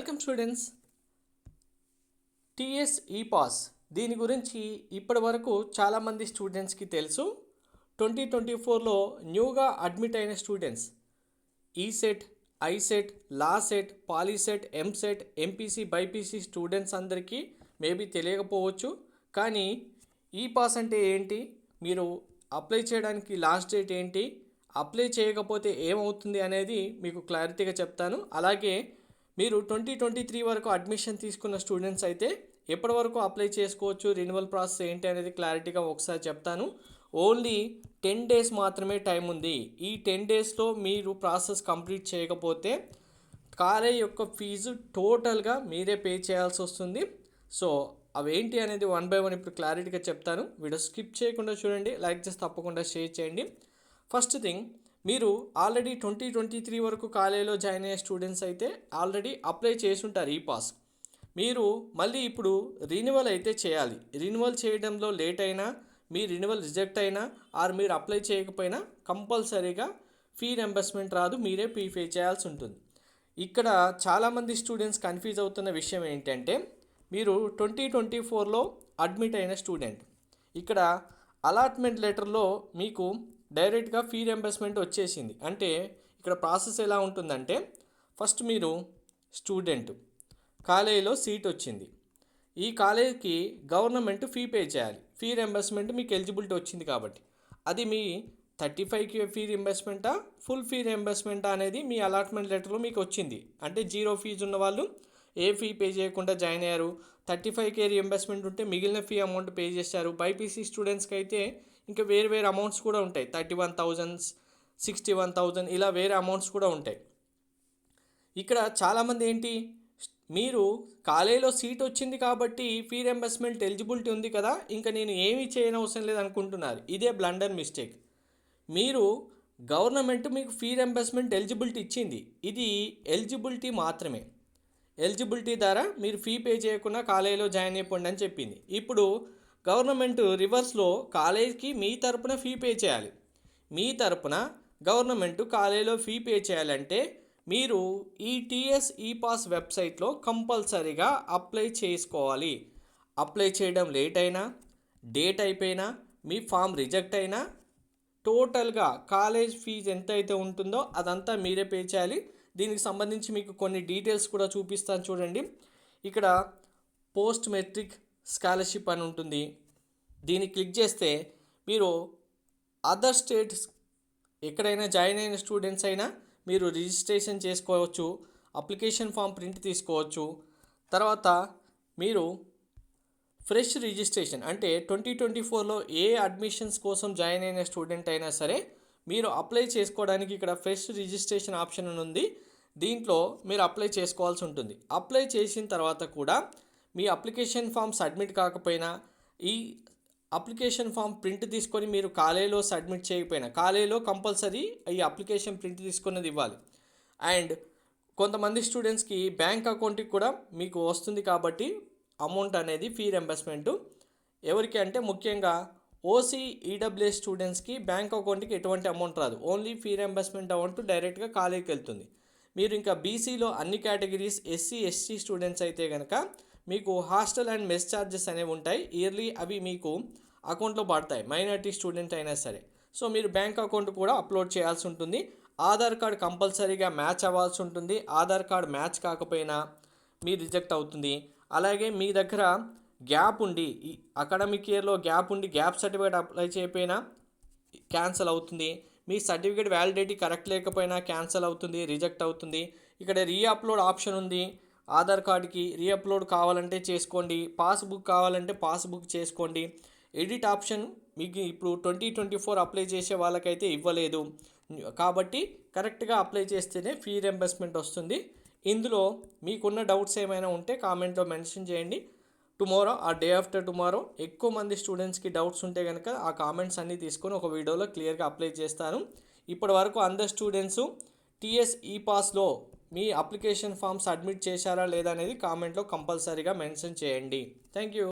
Welcome students. TS ఈ pass దీని గురించి ఇప్పటి వరకు చాలామంది స్టూడెంట్స్కి తెలుసు. 2024లో న్యూగా అడ్మిట్ అయిన students ECET, ICET, LAWCET, POLYCET, EAMCET, MPC, BiPC students అందరికీ మేబీ తెలియకపోవచ్చు. కానీ ఈ పాస్ అంటే ఏంటి, మీరు అప్లై చేయడానికి లాస్ట్ డేట్ ఏంటి, అప్లై చేయకపోతే ఏమవుతుంది అనేది మీకు క్లారిటీగా చెప్తాను. అలాగే మీరు 2023 వరకు అడ్మిషన్ తీసుకున్న స్టూడెంట్స్ అయితే ఎప్పటి వరకు అప్లై చేసుకోవచ్చు, రెన్యువల్ ప్రాసెస్ ఏంటి అనేది క్లారిటీగా ఒకసారి చెప్తాను. ఓన్లీ 10 డేస్ మాత్రమే టైం ఉంది. ఈ 10 డేస్లో మీరు ప్రాసెస్ కంప్లీట్ చేయకపోతే కాలేజ్ యొక్క ఫీజు టోటల్గా మీరే పే చేయాల్సి వస్తుంది. సో అవేంటి అనేది 1 by 1 ఇప్పుడు క్లారిటీగా చెప్తాను. వీడియో స్కిప్ చేయకుండా చూడండి, లైక్ చేసి తప్పకుండా షేర్ చేయండి. ఫస్ట్ థింగ్, మీరు ఆల్రెడీ 2023 వరకు కాలేజీలో జాయిన్ అయ్యే స్టూడెంట్స్ అయితే ఆల్రెడీ అప్లై చేసి ఉంటారు ఈ పాస్. మీరు మళ్ళీ ఇప్పుడు రెన్యువల్ అయితే చేయాలి. రెన్యువల్ చేయడంలో లేట్ అయినా, మీ రెన్యువల్ రిజెక్ట్ అయినా ఆర్ మీరు అప్లై చేయకపోయినా కంపల్సరీగా ఫీ రింబర్స్మెంట్ రాదు, మీరే ఫీ పే చేయాల్సి ఉంటుంది. ఇక్కడ చాలామంది స్టూడెంట్స్ కన్ఫ్యూజ్ అవుతున్న విషయం ఏంటంటే, మీరు 2024లో అడ్మిట్ అయిన స్టూడెంట్, ఇక్కడ అలాట్మెంట్ లెటర్లో మీకు డైరెక్ట్గా ఫీ రింబర్స్మెంట్ వచ్చేసింది. అంటే ఇక్కడ ప్రాసెస్ ఎలా ఉంటుందంటే, ఫస్ట్ మీరు స్టూడెంట్, కాలేజీలో సీట్ వచ్చింది, ఈ కాలేజీకి గవర్నమెంట్ ఫీ పే చేయాలి. ఫీ రింబర్స్మెంట్ మీకు ఎలిజిబిలిటీ వచ్చింది కాబట్టి అది మీ 35కి ఫీ రింబర్స్మెంటా, ఫుల్ ఫీ రింబర్స్మెంటా అనేది మీ అలాట్మెంట్ లెటర్లో మీకు వచ్చింది. అంటే జీరో ఫీజు ఉన్న వాళ్ళు ఏ ఫీ పే చేయకుండా జాయిన్ అయ్యారు, 35K రింబర్స్మెంట్ ఉంటే మిగిలిన ఫీ అమౌంట్ పే చేశారు. బైపీసీ స్టూడెంట్స్కి అయితే ఇంకా వేరు వేరు అమౌంట్స్ కూడా ఉంటాయి, 31,000, 61,000 ఇలా వేరే అమౌంట్స్ కూడా ఉంటాయి. ఇక్కడ చాలామంది ఏంటి, మీరు కాలేజీలో సీట్ వచ్చింది కాబట్టి ఫీ రింబర్స్మెంట్ ఎలిజిబిలిటీ ఉంది కదా, ఇంకా నేను ఏమీ చేయనవసరం లేదు అనుకుంటున్నారు. ఇదే బ్లండర్ మిస్టేక్. మీరు గవర్నమెంట్ మీకు ఫీ రింబర్స్మెంట్ ఎలిజిబిలిటీ ఇచ్చింది, ఇది ఎలిజిబిలిటీ మాత్రమే. ఎలిజిబిలిటీ ద్వారా మీరు ఫీ పే చేయకుండా కాలేజీలో జాయిన్ అయిపోండి అని చెప్పింది. ఇప్పుడు గవర్నమెంట్ రివర్స్లో కాలేజీకి మీ తరపున ఫీ పే చేయాలి. మీ తరపున గవర్నమెంట్ కాలేజీలో ఫీ పే చేయాలంటే మీరు ఈ టీఎస్ ఈ పాస్ వెబ్సైట్లో కంపల్సరీగా అప్లై చేసుకోవాలి. అప్లై చేయడం లేట్ అయినా, డేట్ అయిపోయినా, మీ ఫామ్ రిజెక్ట్ అయినా టోటల్గా కాలేజ్ ఫీజు ఎంత అయితే ఉంటుందో అదంతా మీరే పే చేయాలి. దీనికి సంబంధించి మీకు కొన్ని డీటెయిల్స్ కూడా చూపిస్తాను చూడండి. ఇక్కడ పోస్ట్ మెట్రిక్ స్కాలర్షిప్ అని ఉంటుంది. దీన్ని క్లిక్ చేస్తే మీరు అదర్ స్టేట్స్ ఎక్కడైనా జాయిన్ అయిన స్టూడెంట్స్ అయినా మీరు రిజిస్ట్రేషన్ చేసుకోవచ్చు, అప్లికేషన్ ఫామ్ ప్రింట్ తీసుకోవచ్చు. తర్వాత మీరు ఫ్రెష్ రిజిస్ట్రేషన్ అంటే 2024లో ఏ అడ్మిషన్స్ కోసం జాయిన్ అయిన స్టూడెంట్ అయినా సరే మీరు అప్లై చేసుకోవడానికి ఇక్కడ ఫ్రెష్ రిజిస్ట్రేషన్ ఆప్షన్ ఉంది. దీంట్లో మీరు అప్లై చేసుకోవాల్సి ఉంటుంది. అప్లై చేసిన తర్వాత కూడా మీ అప్లికేషన్ ఫామ్ సబ్మిట్ కాకపోయినా, ఈ అప్లికేషన్ ఫామ్ ప్రింట్ తీసుకొని మీరు కాలేజీలో సబ్మిట్ చేయకపోయినా, కాలేజీలో కంపల్సరీ ఈ అప్లికేషన్ ప్రింట్ తీసుకున్నది ఇవ్వాలి. అండ్ కొంతమంది స్టూడెంట్స్కి బ్యాంక్ అకౌంట్కి కూడా మీకు వస్తుంది కాబట్టి అమౌంట్ అనేది ఫీ రింబర్స్మెంటు. ఎవరికి అంటే ముఖ్యంగా ఓసీ, ఈడబ్ల్యూఎస్ స్టూడెంట్స్కి బ్యాంక్ అకౌంట్కి ఎటువంటి అమౌంట్ రాదు, ఓన్లీ ఫీ రింబర్స్మెంట్ అమౌంట్ డైరెక్ట్గా కాలేజీకి వెళ్తుంది. మీరు ఇంకా బీసీలో అన్ని కేటగిరీస్, ఎస్సీ, ఎస్టీ స్టూడెంట్స్ అయితే కనుక మీకు హాస్టల్ అండ్ మెస్ ఛార్జెస్ అనేవి ఉంటాయి ఇయర్లీ, అవి మీకు అకౌంట్లో పడతాయి మైనారిటీ స్టూడెంట్ అయినా సరే. సో మీరు బ్యాంక్ అకౌంట్ కూడా అప్లోడ్ చేయాల్సి ఉంటుంది. ఆధార్ కార్డ్ కంపల్సరీగా మ్యాచ్ అవ్వాల్సి ఉంటుంది. ఆధార్ కార్డ్ మ్యాచ్ కాకపోయినా మీరు రిజెక్ట్ అవుతుంది. అలాగే మీ దగ్గర గ్యాప్ ఉండి, ఈ అకాడమిక్ ఇయర్లో గ్యాప్ ఉండి గ్యాప్ సర్టిఫికేట్ అప్లై చేయకపోయినా క్యాన్సిల్ అవుతుంది. మీ సర్టిఫికేట్ వ్యాలిడిటీ కరెక్ట్ లేకపోయినా క్యాన్సిల్ అవుతుంది, రిజెక్ట్ అవుతుంది. ఇక్కడ రీఅప్లోడ్ ఆప్షన్ ఉంది. ఆధార్ కార్డ్కి రీఅప్లోడ్ కావాలంటే చేసుకోండి, పాస్బుక్ కావాలంటే పాస్బుక్ చేసుకోండి. ఎడిట్ ఆప్షన్ మీకు ఇప్పుడు 2024 అప్లై చేసే వాళ్ళకైతే ఇవ్వలేదు కాబట్టి కరెక్ట్గా అప్లై చేస్తేనే ఫీ రింబర్స్మెంట్ వస్తుంది. ఇందులో మీకున్న డౌట్స్ ఏమైనా ఉంటే కామెంట్లో మెన్షన్ చేయండి. టుమారో ఆ డే ఆఫ్టర్ టుమారో ఎక్కువ మంది స్టూడెంట్స్కి డౌట్స్ ఉంటే కనుక ఆ కామెంట్స్ అన్నీ తీసుకొని ఒక వీడియోలో క్లియర్గా అప్లై చేస్తాను. ఇప్పటి వరకు అందరు స్టూడెంట్స్ టీఎస్ ఈ పాస్లో మీ అప్లికేషన్ ఫామ్ సబ్మిట్ చేశారా లేదా అనేది కామెంట్లో కంపల్సరీగా మెన్షన్ చేయండి. Thank you.